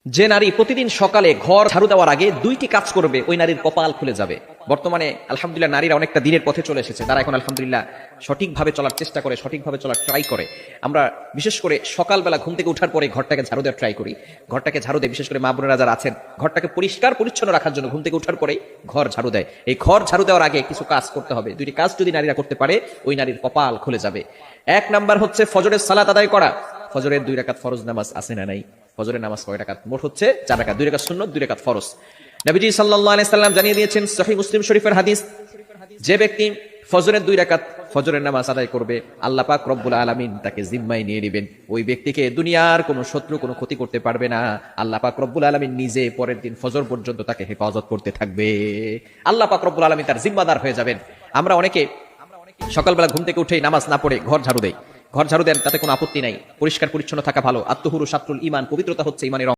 যে নারী প্রতিদিন সকালে ঘর ঝাড়ু দেওয়ার আগে দুইটি কাজ করবে ওই নারীর কপাল খুলে যাবে। বর্তমানে আলহামদুলিল্লাহ নারীরা অনেকটা দিনের পথে চলে এসেছে, তারা এখন আলহামদুলিল্লাহ সঠিকভাবে চলার চেষ্টা করে, সঠিকভাবে চলার ট্রাই করে। আমরা বিশেষ করে সকালবেলা ঘুম থেকে ওঠার পরে ঘরটাকে ঝাড়ু দেওয়ার ট্রাই করি। ঘরটাকে ঝাড়ু দেয়, বিশেষ করে মা বোনেরা যারা আছেন ঘরটাকে পরিষ্কার পরিচ্ছন্ন রাখার জন্য ঘুম থেকে ওঠার পরে ঘর ঝাড়ু দেয়। এই ঘর ঝাড়ু দেওয়ার আগে কিছু কাজ করতে হবে। দুইটি কাজ যদি নারীরা করতে পারে ওই নারীর কপাল খুলে যাবে। এক নাম্বার হচ্ছে ফজরের সালাত আদায় করা। ফজরের 2 রাকাত ফরজ নামাজ আছে না নাই? ফজরের নামাজ কয় রাকাত? মোট হচ্ছে 4 রাকাত, 2 রাকাত সুন্নাত, 2 রাকাত ফরজ। নবীজি সাল্লাল্লাহু আলাইহি সাল্লাম জানিয়ে দিয়েছেন সহিহ মুসলিম শরীফের হাদিস, যে ব্যক্তি ফজরের 2 রাকাত ফজরের নামাজ আদায় করবে আল্লাহ পাক রব্বুল আলামিন তাকে জিম্মায় নিয়ে নেবেন। ওই ব্যক্তিকে দুনিয়ার কোনো শত্রু কোনো ক্ষতি করতে পারবে না। আল্লাহ পাক রব্বুল আলামিন নিজে পরের দিন ফজর পর্যন্ত তাকে হেফাজত করতে থাকবে। আল্লাহ পাক রব্বুল আলামিন তার জিম্মাদার হয়ে যাবেন। আমরা অনেকে সকালবেলা ঘুম থেকে উঠেই নামাজ না পড়ে ঘর ঝাড়ু দেই। ঘর ঝাড়ু দেন, তাতে কোনো আপত্তি নাই, পরিষ্কার পরিচ্ছন্ন থাকা ভালো। আত্মহুরু শাত্রুল ঈমান, পবিত্রতা হচ্ছে ঈমানের